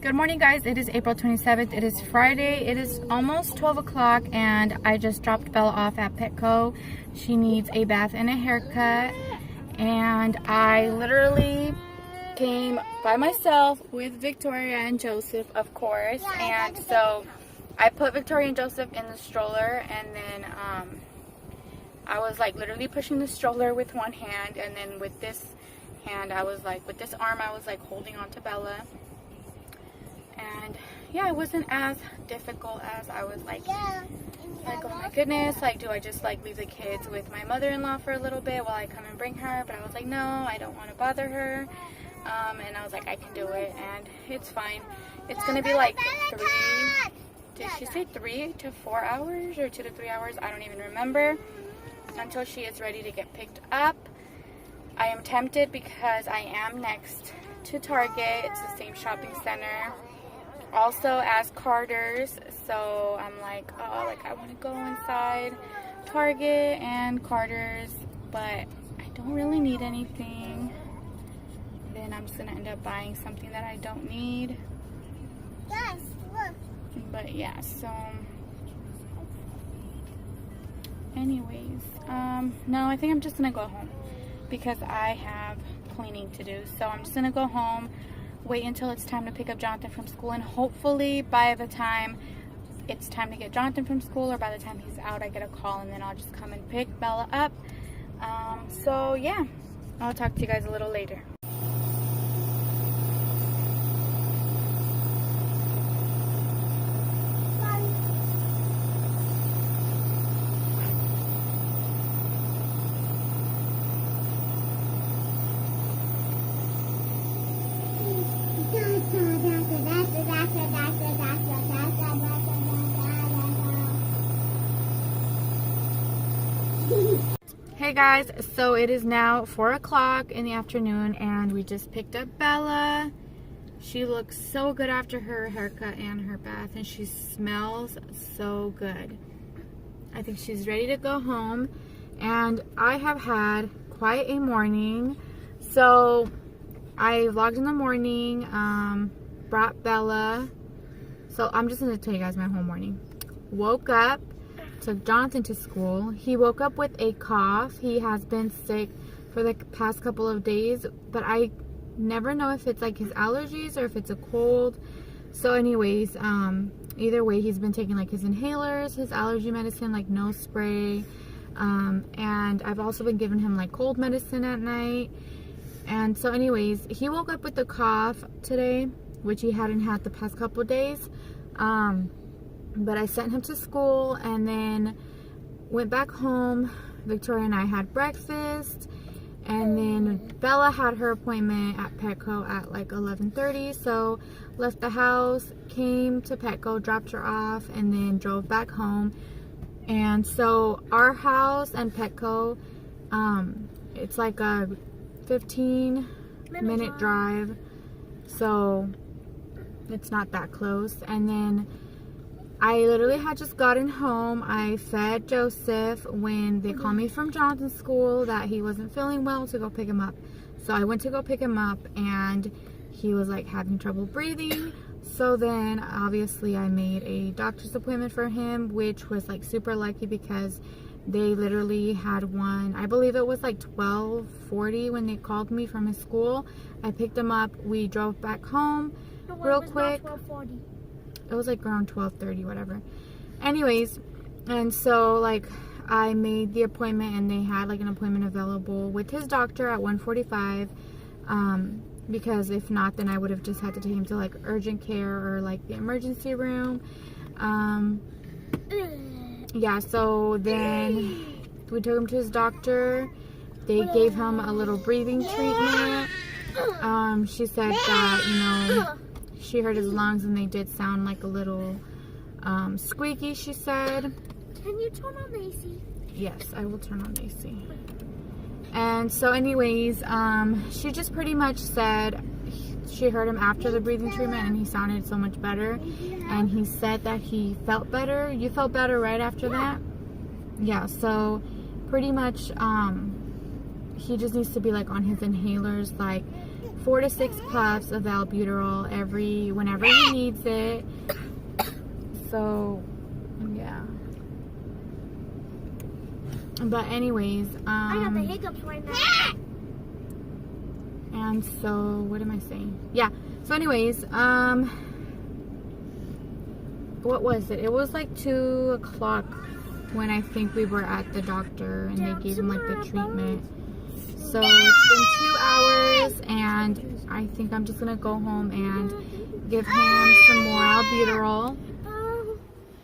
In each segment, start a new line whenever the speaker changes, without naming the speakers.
Good morning, guys. It is April 27th. It is Friday. It is almost 12 o'clock and I just dropped Bella off at Petco. She needs a bath and a haircut, and I literally came by myself with Victoria and Joseph, of course. And so I put Victoria and Joseph in the stroller, and then I was like literally pushing the stroller with one hand, and then with this hand I was like, with this arm I was like holding on to Bella. And yeah, it wasn't as difficult as I was like, oh my goodness, like, do I just like leave the kids with my mother-in-law for a little bit while I come and bring her? But I was like, no, I don't want to bother her. And I was like, I can do it, and it's fine. It's gonna be like 3, did she say 3 to 4 hours or 2 to 3 hours? I don't even remember, until she is ready to get picked up. I am tempted because I am next to Target. It's the same shopping center also as Carter's, so I'm like, oh, like I want to go inside Target and Carter's, but I don't really need anything. Then I'm just gonna end up buying something that I don't need. Yes, look. But yeah, so anyways, no, I think I'm just gonna go home because I have cleaning to do. So I'm just gonna go home, wait until it's time to pick up Jonathan from school, and hopefully by the time it's time to get Jonathan from school, or by the time he's out, I get a call, and then I'll just come and pick Bella up. So yeah, I'll talk to you guys a little later. Hey guys, so it is now 4 o'clock in the afternoon, and we just picked up Bella. She looks so good after her haircut and her bath, and she smells so good. I think she's ready to go home, and I have had quite a morning. So I vlogged in the morning, brought Bella. So I'm just going to tell you guys my whole morning. Woke up, took Jonathan to school. He woke up with a cough. He has been sick for the past couple of days, but I never know if it's like his allergies or if it's a cold. So anyways, either way, he's been taking like his inhalers, his allergy medicine, like nose spray, and I've also been giving him like cold medicine at night. And so anyways, he woke up with a cough today, which he hadn't had the past couple of days. But I sent him to school and then went back home. Victoria and I had breakfast, and then Bella had her appointment at Petco at like 11:30. So left the house, came to Petco, dropped her off, and then drove back home. And so our house and Petco, it's like a 15-minute drive, so it's not that close. And then I literally had just gotten home. I fed Joseph when they called me from Jonathan's school that he wasn't feeling well, to go pick him up. So I went to go pick him up, and he was like having trouble breathing. So then obviously I made a doctor's appointment for him, which was like super lucky because they literally had one, I believe it was like 12:40 when they called me from his school. I picked him up, we drove back home real quick. 12:40. It was like around 12:30, whatever. Anyways, and so like I made the appointment, and they had like an appointment available with his doctor at 1:45. Because if not, then I would have just had to take him to like urgent care or like the emergency room. Yeah, so then we took him to his doctor. They gave him a little breathing treatment. She said that, you know, she heard his lungs and they did sound like a little squeaky, she said.
Can you turn on the AC?
Yes, I will turn on the AC. And so anyways, she just pretty much said she heard him after the breathing treatment and he sounded so much better. And he said that he felt better. You felt better right after that? Yeah, so pretty much he just needs to be like on his inhalers like 4 to 6 puffs of albuterol whenever he needs it. So, yeah. But anyways,
I got the hiccups right now.
and so, what am I saying? Yeah. So anyways, what was it? It was like 2 o'clock when I think we were at the doctor and they gave him like the treatment. So it's been 2 hours and I think I'm just gonna go home and give him some more albuterol.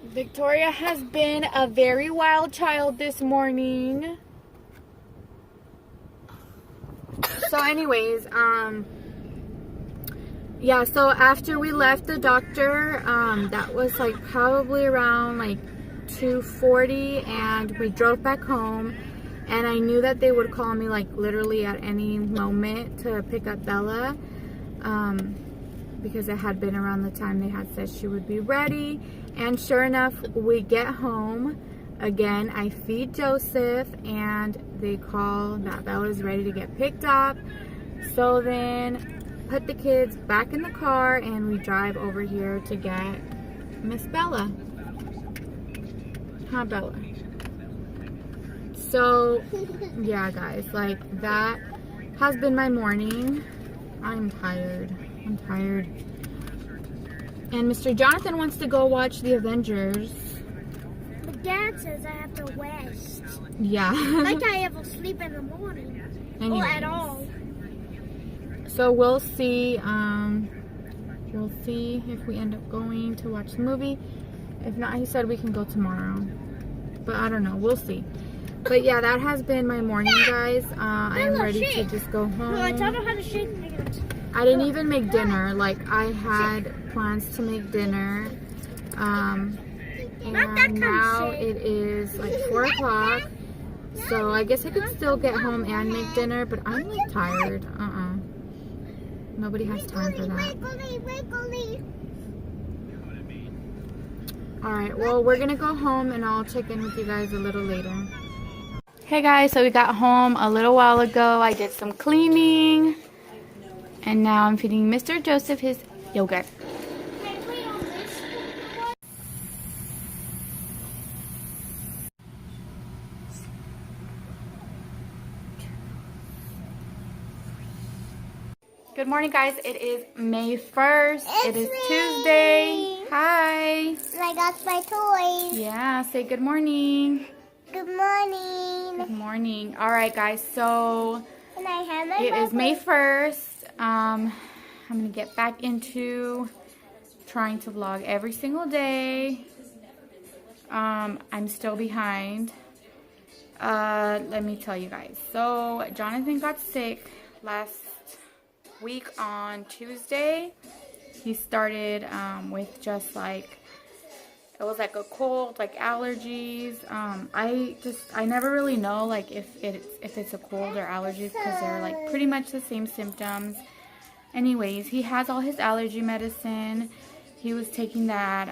Victoria has been a very wild child this morning. So anyways, yeah, so after we left the doctor, that was like probably around like 2:40, and we drove back home, and I knew that they would call me like literally at any moment to pick up Bella, because it had been around the time they had said she would be ready. And sure enough, we get home. Again, I feed Joseph and they call that Bella is ready to get picked up. So then put the kids back in the car and we drive over here to get Miss Bella. Huh, Bella? So yeah, guys, like that has been my morning. I'm tired. And Mr. Jonathan wants to go watch the Avengers.
But Dad says I have to rest.
Yeah.
Like I ever sleep in the morning. Or at all.
So we'll see. We'll see if we end up going to watch the movie. If not, he said we can go tomorrow. But I don't know. We'll see. But yeah, that has been my morning, guys. I'm ready to just go home.
No, I taught her how to shake hands.
I didn't even make dinner. Like, I had plans to make dinner. And now it is like 4 o'clock. So I guess I could still get home and make dinner, but I'm like tired. Nobody has time for that. Alright, well, we're gonna go home and I'll check in with you guys a little later. Hey guys, so we got home a little while ago. I did some cleaning. And now I'm feeding Mr. Joseph his yogurt. Good morning, guys. It is May 1st. It is Tuesday. Hi.
I got my toys.
Yeah, say good morning.
Good morning.
Good morning. All right, guys. So
And I have my
it is May 1st. I'm going to get back into trying to vlog every single day. I'm still behind. Let me tell you guys. So Jonathan got sick last week on Tuesday. He started with just like, it was like a cold, like allergies. I never really know like if it's a cold or allergies, because they're like pretty much the same symptoms. Anyways, he has all his allergy medicine. He was taking that.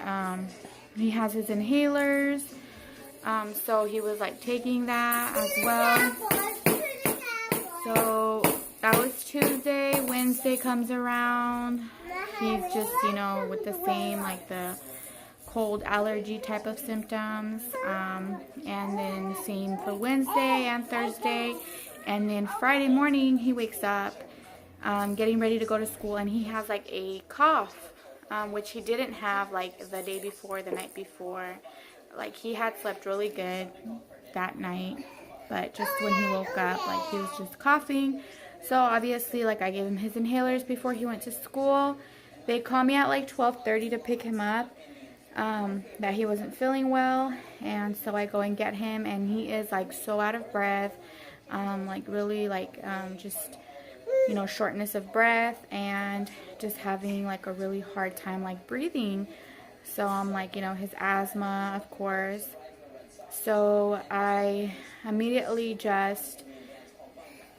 He has his inhalers. So he was like taking that as well. So that was Tuesday. Wednesday comes around. He's just, you know, with the same like the cold allergy type of symptoms. And then same for Wednesday and Thursday. And then Friday morning he wakes up getting ready to go to school, and he has like a cough, which he didn't have like the day before, the night before. Like he had slept really good that night, but just when he woke up, like he was just coughing. So obviously, like I gave him his inhalers before he went to school. They called me at like 12:30 to pick him up, that he wasn't feeling well, and so I go and get him, and he is like so out of breath, like really like just, you know, shortness of breath and just having like a really hard time like breathing. So I'm like, you know, his asthma, of course. So I immediately just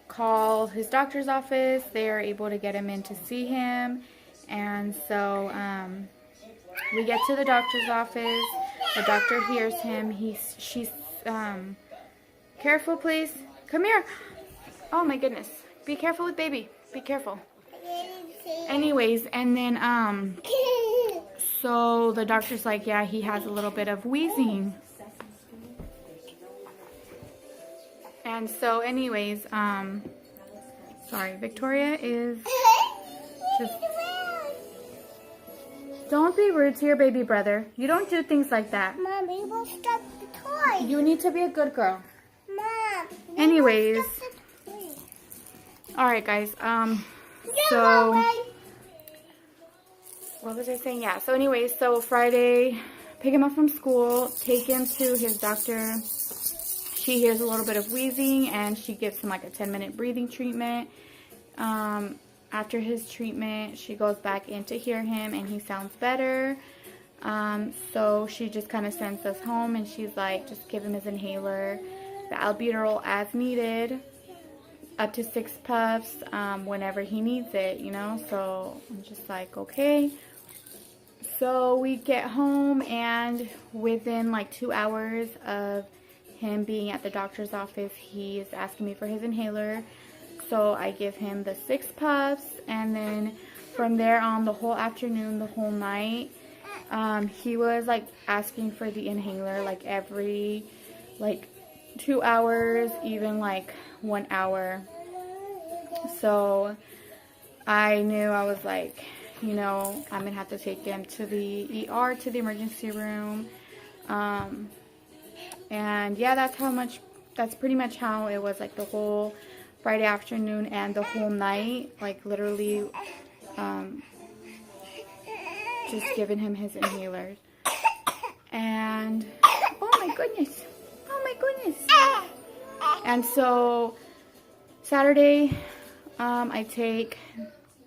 call his doctor's office. They are able to get him in to see him. And so we get to the doctor's office. The doctor hears him. She's careful, please. Come here. Oh my goodness. Be careful with baby. Be careful. Anyways, and then so the doctor's like, yeah, he has a little bit of wheezing. And so anyways, sorry, Victoria is just, don't be rude to your baby brother. You don't do things like that.
Mom, we will stop the toy.
You need to be a good girl.
Mom.
Anyways, all right, guys. So what was I saying? Yeah. So anyways, so Friday, pick him up from school, take him to his doctor. She hears a little bit of wheezing, and she gives him like a 10-minute breathing treatment. After his treatment, she goes back in to hear him, and he sounds better. So she just kind of sends us home, and she's like, just give him his inhaler, the albuterol as needed, up to 6 puffs, whenever he needs it, you know. So I'm just like, okay. So we get home, and within like 2 hours of him being at the doctor's office, he is asking me for his inhaler. So I give him the 6 puffs, and then from there on, the whole afternoon, the whole night, he was like asking for the inhaler like every like 2 hours, even like 1 hour. So I knew, I was like, you know, I'm gonna have to take him to the ER, to the emergency room. And yeah, that's pretty much how it was, like the whole Friday afternoon and the whole night, like literally just giving him his inhalers. And oh my goodness, and so Saturday, I take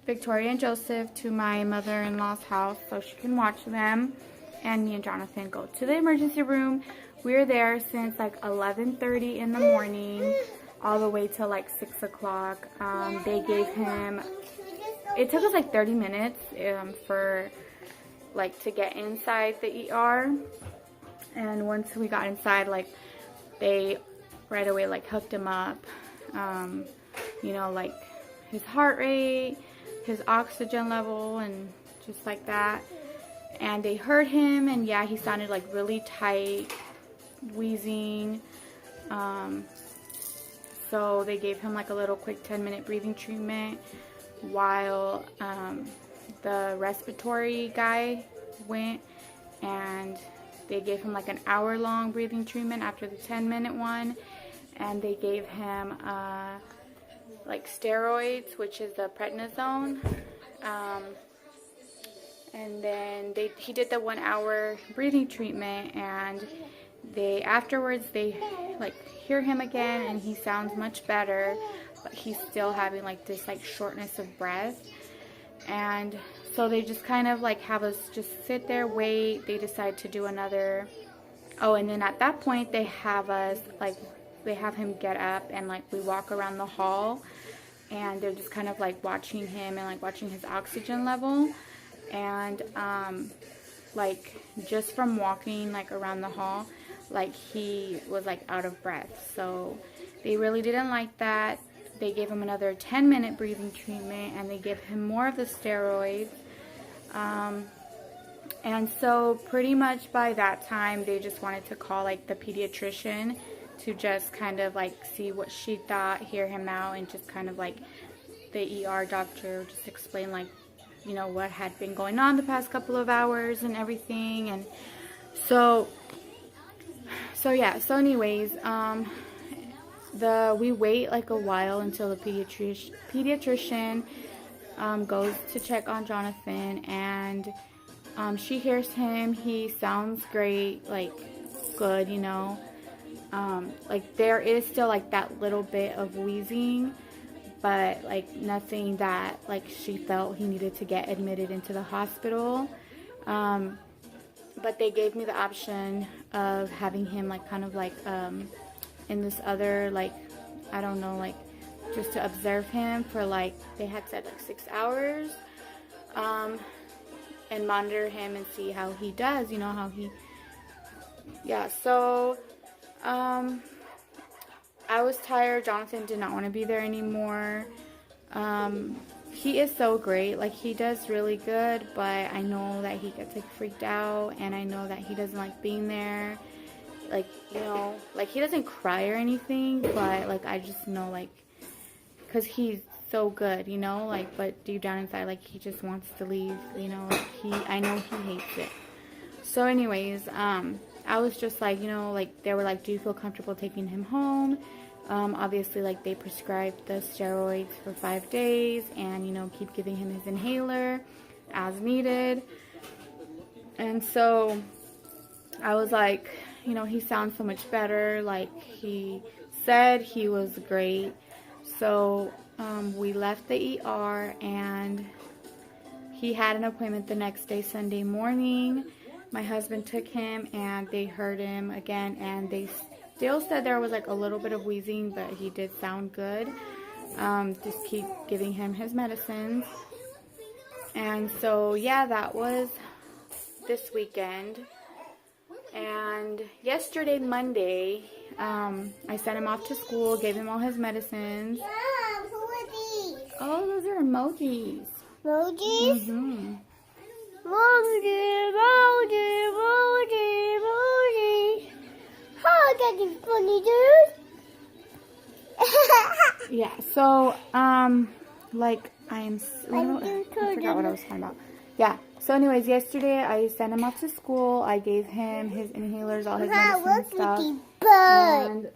Victoria and Joseph to my mother-in-law's house so she can watch them, and me and Jonathan go to the emergency room. We're there since like 11:30 in the morning, all the way till like 6 o'clock. They gave him, it took us like 30 minutes for like to get inside the ER. And once we got inside, like they right away like hooked him up, you know, like his heart rate, his oxygen level, and just like that. And they heard him, and yeah, he sounded like really tight, wheezing. So they gave him like a little quick 10-minute breathing treatment while the respiratory guy went, and they gave him like an hour-long breathing treatment after the 10-minute one. And they gave him like steroids, which is the prednisone. And then he did the 1 hour breathing treatment, and afterwards they like hear him again, and he sounds much better, but he's still having like this like shortness of breath. And so they just kind of like have us just sit there, wait. They decide to do another, and then at that point they have him get up, and like we walk around the hall, and they're just kind of like watching him and like watching his oxygen level. And like just from walking like around the hall, like he was like out of breath. So they really didn't like that. They gave him another 10-minute breathing treatment, and they gave him more of the steroids. And so pretty much by that time, they just wanted to call like the pediatrician to just kind of like see what she thought, hear him out, and just kind of like the ER doctor just explain like, you know, what had been going on the past couple of hours and everything. And so yeah, so anyways, we wait like a while until the pediatrician goes to check on Jonathan, and she hears him. He sounds great, like good, you know. Like there is still like that little bit of wheezing, but like nothing that like she felt he needed to get admitted into the hospital. But they gave me the option of having him like kind of like in this other, like, I don't know, like just to observe him for like, they had said like 6 hours, and monitor him and see how he does, you know, how he, yeah. So I was tired. Jonathan did not want to be there anymore. he is so great. Like, he does really good, but I know that he gets like freaked out, and I know that he doesn't like being there. Like, you know, like, he doesn't cry or anything, but like, I just know, like, because he's so good, you know, like, but deep down inside, like, he just wants to leave, you know, like, I know he hates it. So anyways, I was just like, you know, like, they were like, do you feel comfortable taking him home? Obviously, like, they prescribed the steroids for 5 days, and, you know, keep giving him his inhaler as needed. And so I was like, you know, he sounds so much better. Like, he said he was great. So we left the ER, and he had an appointment the next day, Sunday morning. My husband took him, and they heard him again, and they still said there was like a little bit of wheezing, but he did sound good. Just keep giving him his medicines. And so, yeah, that was this weekend. And yesterday, Monday, I sent him off to school, gave him all his medicines.
Mom, who are these?
Oh, those are emojis.
Emojis?
Mm-hmm.
Emoji, emoji, emoji, emoji. Oh, that is funny, dude.
Yeah, so, like, I forgot what I was talking about. Yeah, so anyways, yesterday I sent him off to school. I gave him his inhalers, all his medicine and stuff. And,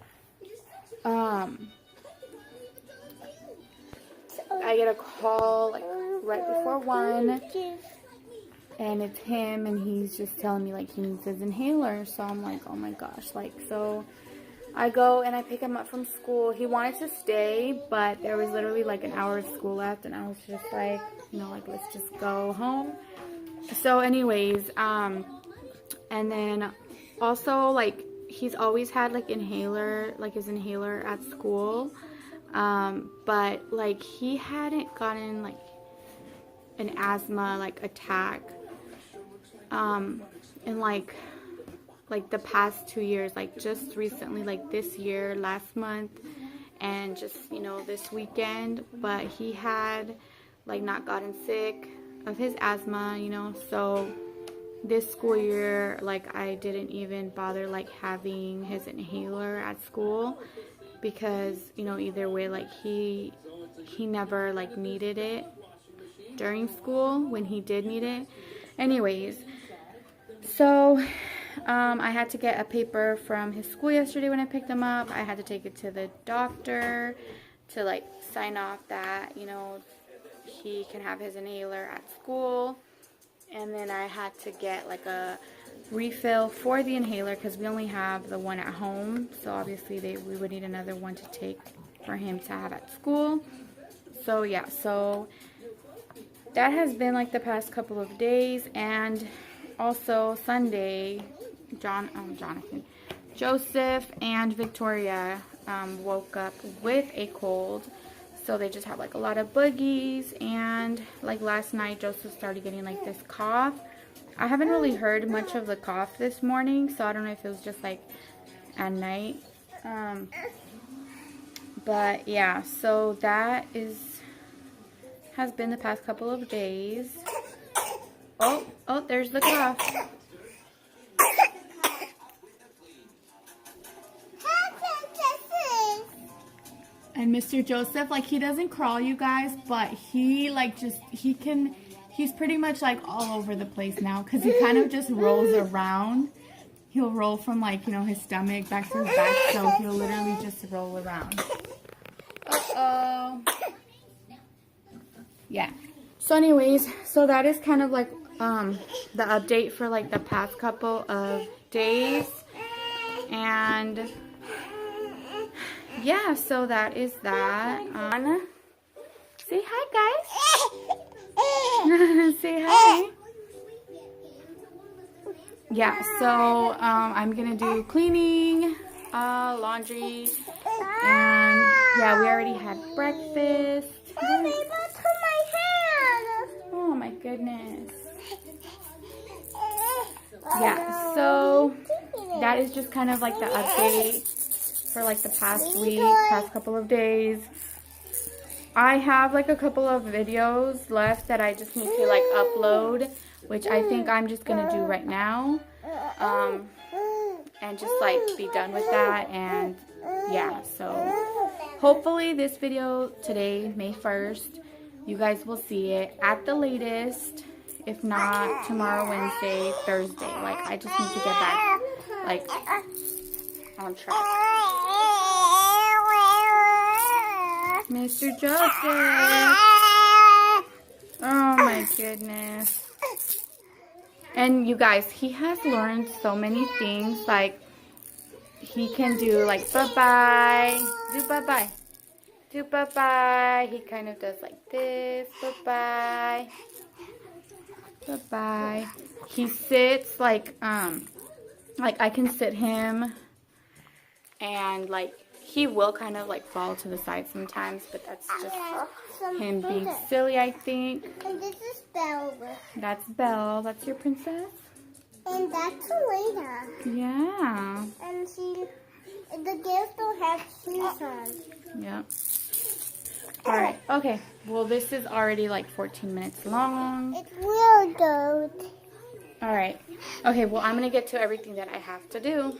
I get a call, like, right before 1. And it's him, and he's just telling me, like, he needs his inhaler. So I'm like, oh my gosh. Like, so I go and I pick him up from school. He wanted to stay, but there was literally like an hour of school left, and I was just like, you know, like, let's just go home. So anyways, and then also, like, he's always had like inhaler, like his inhaler at school. But like, he hadn't gotten like an asthma like attack in like the past 2 years, like just recently, like this year, last month, and just, you know, this weekend. But he had like not gotten sick of his asthma, you know. So this school year, like, I didn't even bother like having his inhaler at school, because, you know, either way, like, he never like needed it during school when he did need it. Anyways, so I had to get a paper from his school yesterday when I picked him up. I had to take it to the doctor to like sign off that, you know, he can have his inhaler at school. And then I had to get like a refill for the inhaler, because we only have the one at home. So obviously we would need another one to take for him to have at school. So yeah, so that has been like the past couple of days. And also Sunday, Joseph and Victoria woke up with a cold. So they just have like a lot of boogies, and like last night Joseph started getting like this cough. I haven't really heard much of the cough this morning, so I don't know if it was just like at night. But yeah, so that has been the past couple of days. Oh, there's the cough. And Mr. Joseph, like, he doesn't crawl, you guys, but he, like, he's pretty much, like, all over the place now, because he kind of just rolls around. He'll roll from, like, you know, his stomach back to his back, so he'll literally just roll around. Uh-oh. Yeah. So anyways, so that is kind of, like, the update for, like, the past couple of days. And yeah, so that is that. Say hi, guys. Say hi. Yeah, so I'm gonna do cleaning, laundry, and yeah, we already had breakfast.
Mommy, what's on my hand?
Oh my goodness. Yeah, so that is just kind of like the update for like the past week, past couple of days. I have like a couple of videos left that I just need to like upload, which I think I'm just gonna do right now, and just like be done with that. And yeah, so hopefully this video today, May 1st, you guys will see it at the latest. If not, tomorrow, Wednesday, Thursday. Like, I just need to get back, like, on track. Mr. Joseph. Oh, my goodness. And you guys, he has learned so many things. Like, he can do, like, bye-bye. Do bye-bye. Do bye-bye. He kind of does like this. Bye-bye. Bye-bye. He sits like I can sit him, and like he will kind of like fall to the side sometimes, but that's just him being silly, I think.
And this is Belle.
That's Belle. That's your princess?
And that's Elena.
Yeah.
And the girls don't have shoes on.
Yep. Alright, okay. Well, this is already like 14 minutes long.
It's real goat.
Alright. Okay, well, I'm going to get to everything that I have to do.